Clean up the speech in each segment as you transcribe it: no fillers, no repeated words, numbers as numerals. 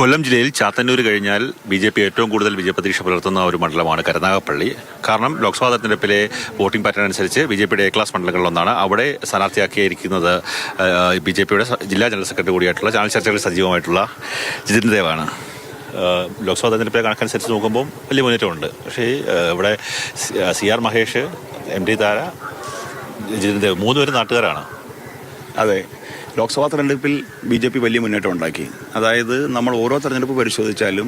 കൊല്ലം ജില്ലയിൽ ചാത്തന്നൂർ കഴിഞ്ഞാൽ ബി.ജെ.പി ഏറ്റവും കൂടുതൽ വിജയപ്രതീക്ഷ പുലർത്തുന്ന ഒരു മണ്ഡലമാണ് കരുനാഗപ്പള്ളി. കാരണം ലോക്സഭാ തെരഞ്ഞെടുപ്പിലെ വോട്ടിംഗ് പാറ്റേൺ അനുസരിച്ച് ബി.ജെ.പിയുടെ ക്ലാസ് മണ്ഡലങ്ങളിലൊന്നാണ്. അവിടെ സ്ഥാനാർത്ഥിയാക്കിയിരിക്കുന്നത് ബി.ജെ.പിയുടെ ജില്ലാ ജനറൽ സെക്രട്ടറി കൂടിയായിട്ടുള്ള ചാനൽ ചർച്ചകളിൽ സജീവമായിട്ടുള്ള ജിതിൻ ദേവാണ്. ലോക്സഭാ തെരഞ്ഞെടുപ്പിലെ കണക്കനുസരിച്ച് നോക്കുമ്പോൾ വലിയ മുന്നേറ്റമുണ്ട്. പക്ഷേ ഇവിടെ CR മഹേഷ്, MT താര, ജിതിൻ ദേവ് മൂന്നുപേരും നാട്ടുകാരാണ്. അതെ, ലോക്സഭാ തെരഞ്ഞെടുപ്പിൽ ബി.ജെ.പി വലിയ മുന്നേറ്റം ഉണ്ടാക്കി. അതായത് നമ്മൾ ഓരോ തെരഞ്ഞെടുപ്പ് പരിശോധിച്ചാലും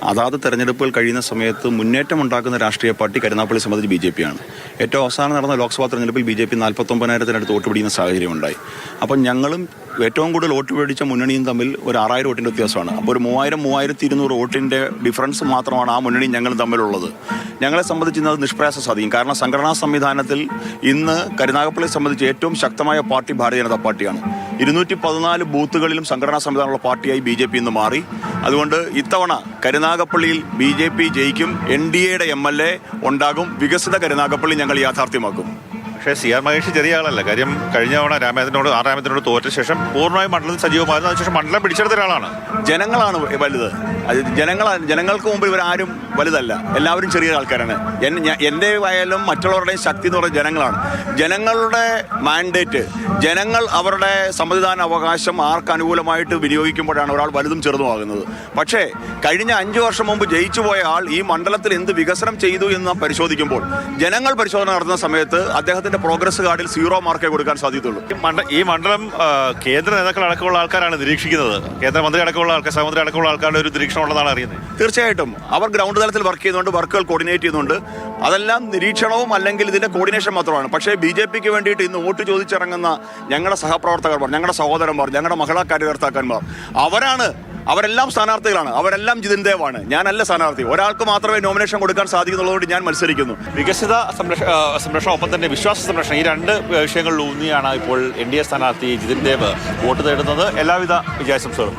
അതാത് തെരഞ്ഞെടുപ്പുകൾ കഴിയുന്ന സമയത്ത് മുന്നേറ്റം ഉണ്ടാക്കുന്ന രാഷ്ട്രീയ പാർട്ടി കരുനാഗപ്പള്ളി സംബന്ധിച്ച് ബി.ജെ.പിയാണ്. ഏറ്റവും അവസാനം നടന്ന ലോക്സഭാ തെരഞ്ഞെടുപ്പിൽ ബി.ജെ.പി 49,000-ത്തിനടുത്ത് വോട്ട് പിടിക്കുന്ന സാഹചര്യം ഉണ്ടായി. അപ്പം ഞങ്ങളും ഏറ്റവും കൂടുതൽ വോട്ട് പിടിച്ച മുന്നണിയും തമ്മിൽ ഒരു 6,000 വോട്ടിൻ്റെ വ്യത്യാസമാണ്. അപ്പോൾ ഒരു 3,000-3,200 വോട്ടിൻ്റെ ഡിഫറൻസ് മാത്രമാണ് ആ മുന്നണിയും ഞങ്ങളും തമ്മിലുള്ളത്. ഞങ്ങളെ സംബന്ധിച്ച് ഇന്നത് നിഷ്പ്രയാസം സാധിക്കും. കാരണം സംഘടനാ സംവിധാനത്തിൽ ഇന്ന് കരുനാഗപ്പള്ളിയെ സംബന്ധിച്ച് ഏറ്റവും ശക്തമായ പാർട്ടി ഭാരതീയ ജനതാ പാർട്ടിയാണ്. 214 ബൂത്തുകളിലും സംഘടനാ സംവിധാനമുള്ള പാർട്ടിയായി ബി.ജെ.പി ഇന്ന് മാറി. അതുകൊണ്ട് ഇത്തവണ കരുനാഗപ്പള്ളിയിൽ ബി.ജെ.പി ജയിക്കും. NDAയുടെ MLA ഉണ്ടാകും. വികസിത കരുനാഗപ്പള്ളി ഞങ്ങൾ യാഥാർത്ഥ്യമാക്കും. പക്ഷേ CR മഹേഷ് ചെറിയ ആളല്ല. കാര്യം കഴിഞ്ഞ തവണ രാമേന്ദ്രനോട് തോറ്റ ശേഷം പൂർണ്ണമായും മണ്ഡലത്തിൽ സജീവമായിരുന്നു. അതിനുശേഷം മണ്ഡലം പിടിച്ചെടുത്ത ഒരാളാണ്. ജനങ്ങളാണ് വലുത്. അത് ജനങ്ങൾക്ക് മുമ്പിൽ ഇവരാരും വലുതല്ല. എല്ലാവരും ചെറിയ ആൾക്കാരാണ്. എൻ്റെ ആയാലും മറ്റുള്ളവരുടെയും ശക്തി എന്ന് പറയുന്നത് ജനങ്ങളാണ്. ജനങ്ങളുടെ മാൻഡേറ്റ്, ജനങ്ങൾ അവരുടെ സമ്മതിദാന അവകാശം ആർക്ക് അനുകൂലമായിട്ട് വിനിയോഗിക്കുമ്പോഴാണ് ഒരാൾ വലുതും ചെറുതുമാകുന്നത്. പക്ഷേ കഴിഞ്ഞ 5 വർഷം മുമ്പ് ജയിച്ചു പോയ ആൾ ഈ മണ്ഡലത്തിൽ എന്ത് വികസനം ചെയ്തു എന്ന് നാം പരിശോധിക്കുമ്പോൾ, ജനങ്ങൾ പരിശോധന നടത്തുന്ന സമയത്ത് അദ്ദേഹത്തിൻ്റെ പ്രോഗ്രസ് കാർഡിൽ 0 മാർക്കേ കൊടുക്കാൻ സാധ്യതയുള്ളൂ. ഈ മണ്ഡലം കേന്ദ്ര നേതാക്കൾ അടക്കമുള്ള ആൾക്കാരാണ് നിരീക്ഷിക്കുന്നത്. കേന്ദ്രമന്ത്രി അടക്കമുള്ള ആൾക്കാർ, സഹമന്ത്രി അടക്കമുള്ള ആൾക്കാരുടെ ഒരു നിരീക്ഷണം ഉള്ളതാണ് അറിയുന്നത്. തീർച്ചയായിട്ടും അവർ ഗ്രൗണ്ട് തലത്തിൽ വർക്ക് ചെയ്യുന്നുണ്ട്, വർക്കുകൾ കോർഡിനേറ്റ് ചെയ്യുന്നുണ്ട്. അതെല്ലാം നിരീക്ഷണവും അല്ലെങ്കിൽ ഇതിന്റെ കോർഡിനേഷൻ മാത്രമാണ്. പക്ഷേ ബി.ജെ.പിക്ക് വേണ്ടിയിട്ട് ഇന്ന് വോട്ട് ചോദിച്ചിറങ്ങുന്ന ഞങ്ങളുടെ സഹപ്രവർത്തകന്മാർ, ഞങ്ങളുടെ സഹോദരന്മാർ, ഞങ്ങളുടെ മഹിളാ കാര്യകർത്താക്കന്മാർ, അവരെല്ലാം സ്ഥാനാർത്ഥികളാണ്. അവരെല്ലാം ജിതിൻ ദേവാണ്. ഞാനല്ല സ്ഥാനാർത്ഥി. ഒരാൾക്ക് മാത്രമേ നോമിനേഷൻ കൊടുക്കാൻ സാധിക്കുന്നുള്ളതുകൊണ്ട് ഞാൻ മത്സരിക്കുന്നു. വികസിത സംരക്ഷണം ഒപ്പം തന്നെ വിശ്വാസ സംരക്ഷണം, ഈ 2 വിഷയങ്ങളിൽ ഊന്നിയാണ് ഇപ്പോൾ NDA സ്ഥാനാർത്ഥി ജിതിൻ ദേവ് വോട്ട് തേടുന്നത്. എല്ലാവിധ വിജയാശംസകളും.